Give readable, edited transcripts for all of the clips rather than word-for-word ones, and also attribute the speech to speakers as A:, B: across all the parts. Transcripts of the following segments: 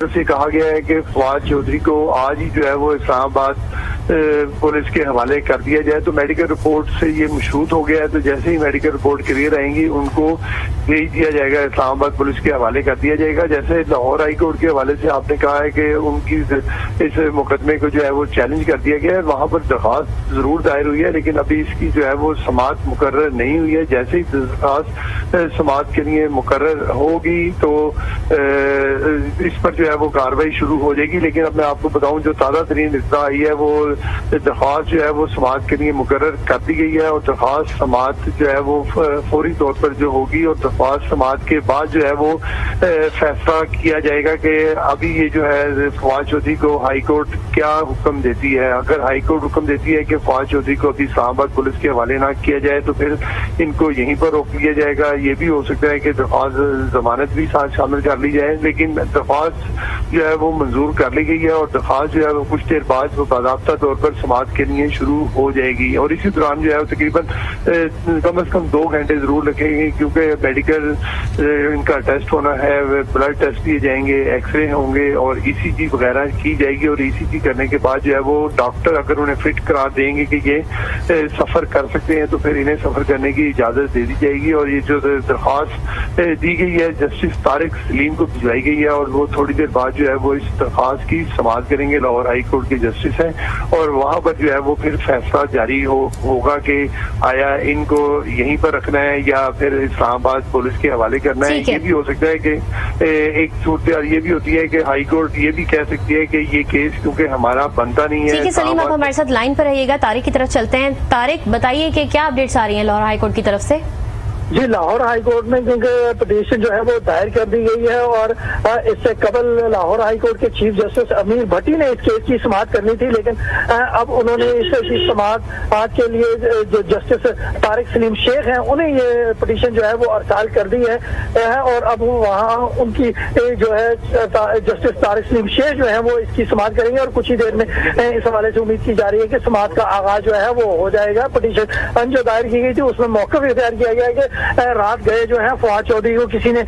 A: سے کہا گیا ہے کہ فواد چودھری کو آج ہی جو ہے وہ اسلام آباد پولیس کے حوالے کر دیا جائے. تو میڈیکل رپورٹ سے یہ مشروط ہو گیا ہے, تو جیسے ہی میڈیکل رپورٹ کلیئر آئیں گی ان کو بھیج دیا جائے گا, اسلام آباد پولیس کے حوالے کر دیا جائے گا. جیسے لاہور ہائی کورٹ کے حوالے سے آپ نے کہا ہے کہ ان کی اس مقدمے کو جو ہے وہ چیلنج کر دیا گیا ہے, وہاں پر درخواست ضرور دائر ہوئی ہے لیکن ابھی اس کی جو ہے وہ سماعت مقرر نہیں ہوئی ہے. جیسے ہی درخواست سماعت کے لیے مقرر ہوگی تو اس پر جو ہے وہ کاروائی شروع ہو جائے گی. لیکن اب میں آپ کو بتاؤں جو تازہ ترین اطلاع آئی ہے وہ درخواست جو ہے وہ سماعت کے لیے مقرر کر دی گئی ہے, اور درخواست سماعت جو ہے وہ فوری طور پر جو ہوگی, اور درخواست سماعت کے بعد جو ہے وہ فیصلہ کیا جائے گا کہ ابھی یہ جو ہے فواد چودھری کو ہائی کورٹ کیا حکم دیتی ہے. اگر ہائی کورٹ حکم دیتی ہے کہ فواد چودھری کو ابھی اسلام آباد پولیس کے حوالے نہ کیا جائے تو پھر ان کو یہیں پر روک لیا جائے گا. یہ بھی ہو سکتا ہے کہ درخواست ضمانت بھی ساتھ شامل کر لی جائے, لیکن درخواست جو ہے وہ منظور کر لی گئی ہے اور درخواست جو ہے وہ کچھ دیر بعد وہ باضابطہ طور پر سماعت کے لیے شروع ہو جائے گی. اور اسی دوران جو ہے تقریباً کم از کم 2 گھنٹے ضرور لگیں گے کیونکہ میڈیکل ان کا ٹیسٹ ہونا ہے, بلڈ ٹیسٹ دیے جائیں گے, ایکس رے ہوں گے اور ای سی جی وغیرہ کی جائے گی. اور ای سی جی کرنے کے بعد جو ہے وہ ڈاکٹر اگر انہیں فٹ قرار دیں گے کہ یہ سفر کر سکتے ہیں تو پھر انہیں سفر کرنے کی اجازت دے دی جائے گی. اور یہ جو درخواست دی گئی ہے جسٹس طارق سلیم کو بھجوائی گئی ہے اور وہ تھوڑی دیر بعد جو ہے وہ اس درخواست کی سماعت کریں گے. لاہور ہائی کورٹ کے جسٹس ہیں اور وہاں پر جو ہے وہ پھر فیصلہ جاری ہوگا کہ آیا ان کو یہیں پر رکھنا ہے یا پھر اسلام آباد پولیس کے حوالے کرنا ہے. یہ بھی ہو سکتا ہے کہ ایک صورتحال یہ بھی ہوتی ہے کہ ہائی کورٹ یہ بھی کہہ سکتی ہے کہ یہ کیس کیونکہ ہمارا بنتا نہیں ہے.
B: ٹھیک ہے سلیم, آپ ہمارے ساتھ لائن پر رہیے گا. طارق کی طرف چلتے ہیں. طارق بتائیے کہ کیا اپڈیٹس آ رہی ہیں لاہور ہائی کورٹ کی طرف سے؟
C: جی, لاہور ہائی کورٹ میں کیونکہ پٹیشن جو ہے وہ دائر کر دی گئی ہے اور اس سے قبل لاہور ہائی کورٹ کے چیف جسٹس امیر بھٹی نے اس کیس کی سماعت کرنی تھی, لیکن اب انہوں نے اس کی سماعت آج کے لیے جو جسٹس طارق سلیم شیخ ہیں انہیں یہ پٹیشن جو ہے وہ ارسال کر دی ہے اور اب وہاں ان کی جو ہے جسٹس طارق سلیم شیخ جو ہے وہ اس کی سماعت کریں گے اور کچھ ہی دیر میں اس حوالے سے امید کی جا رہی ہے کہ سماعت کا آغاز جو ہے وہ ہو جائے گا. پٹیشن جو دائر کی گئی تھی اس میں موقف اختیار کیا گیا ہے کہ رات گئے جو ہے فواد چودھری کو کسی نے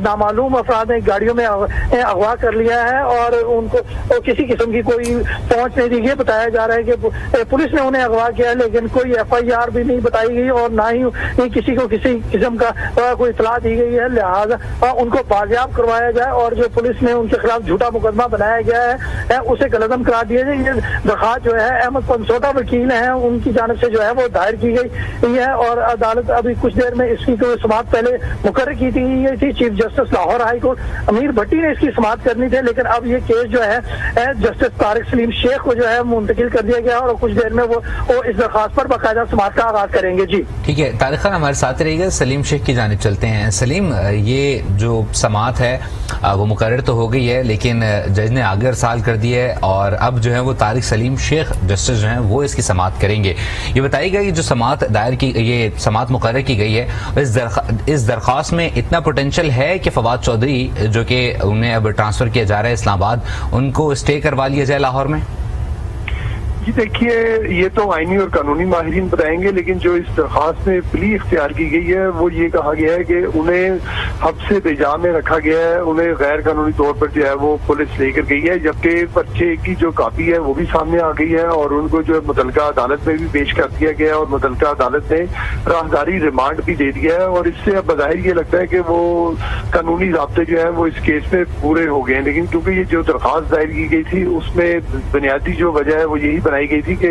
C: نامعلوم افراد نے گاڑیوں میں اغوا کر لیا ہے اور ان کو کسی قسم کی کوئی پہنچ نہیں دی گئی. بتایا جا رہا ہے کہ پولیس نے انہیں اغوا کیا لیکن کوئی ایف آئی آر بھی نہیں بتائی گئی اور نہ ہی کسی کو کسی قسم کا کوئی اطلاع دی گئی ہے, لہٰذا ان کو بازیاب کروایا جائے اور جو پولیس نے ان کے خلاف جھوٹا مقدمہ بنایا گیا ہے اسے کالعدم قرار دیا جائے. یہ درخواست جو ہے احمد پنسوٹا وکیل ہیں ان کی جانب سے جو ہے وہ دائر کی گئی ہے اور عدالت ابھی کچھ دیر میں اس کی سماعت پہلے مقرر کی تھی. Chief justice Lahore high court Amir Bhatti نے اس کی سماعت کرنی تھی لیکن اب یہ کیس جو ہے جسٹس طارق سلیم شیخ کو جو ہے منتقل کر دیا گیا اور کچھ دیر میں وہ اس درخواست پر باقاعدہ سماعت کا آغاز کریں گے. جی
D: ٹھیک ہے, طارق خان ہمارے ساتھ رہیے گا. سلیم شیخ کی جانب چلتے ہیں. سلیم, یہ جو سماعت ہے وہ مقرر تو ہو گئی ہے لیکن جج نے آگے ارسال کر دی ہے اور اب جو ہے وہ طارق سلیم شیخ جسٹس جو ہیں وہ اس کی سماعت کریں گے. یہ بتائیے گا کہ جو سماعت دائر کی یہ سماعت مقرر کی گئی ہے اس درخواست میں اتنا پوٹینشل ہے کہ فواد چودھری جو کہ انہیں اب ٹرانسفر کیا جا رہا ہے اسلام آباد ان کو اسٹے کروا لیا جائے لاہور میں؟
A: جی دیکھیے, یہ تو آئینی اور قانونی ماہرین بتائیں گے لیکن جو اس درخواست میں پلی اختیار کی گئی ہے وہ یہ کہا گیا ہے کہ انہیں حبس بجا میں رکھا گیا ہے, انہیں غیر قانونی طور پر جو ہے وہ پولیس لے کر گئی ہے جبکہ پرچے کی جو کاپی ہے وہ بھی سامنے آ گئی ہے اور ان کو جو متعلقہ عدالت میں بھی پیش کر دیا گیا ہے اور متعلقہ عدالت نے راہداری ریمانڈ بھی دے دیا ہے. اور اس سے اب بظاہر یہ لگتا ہے کہ وہ قانونی ضابطے جو ہیں وہ اس کیس میں پورے ہو گئے ہیں. لیکن کیونکہ یہ جو درخواست دائر کی گئی تھی اس میں بنیادی جو وجہ ہے وہ یہی بنائی گئی تھی کہ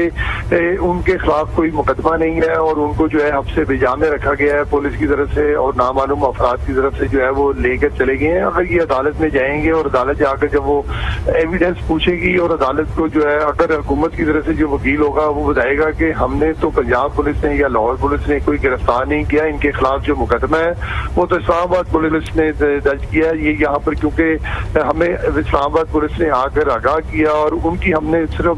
A: ان کے خلاف کوئی مقدمہ نہیں ہے اور ان کو جو ہے حبس بجا میں رکھا گیا ہے پولیس کی طرف سے اور نامعلوم افراد کی طرف سے جو ہے وہ لے کر چلے گئے ہیں. اگر یہ عدالت میں جائیں گے اور عدالت جا کر جب وہ ایویڈنس پوچھے گی اور عدالت کو جو ہے اگر حکومت کی طرف سے جو وکیل ہوگا وہ بتائے گا کہ ہم نے تو پنجاب پولیس نے یا لاہور پولیس نے کوئی گرفتار نہیں کیا, ان کے خلاف جو مقدمہ ہے وہ تو اسلام آباد پولیس نے درج کیا ہے. یہ یہاں پر کیونکہ ہمیں اسلام آباد پولیس نے آ کر آگاہ کیا اور ان کی ہم نے صرف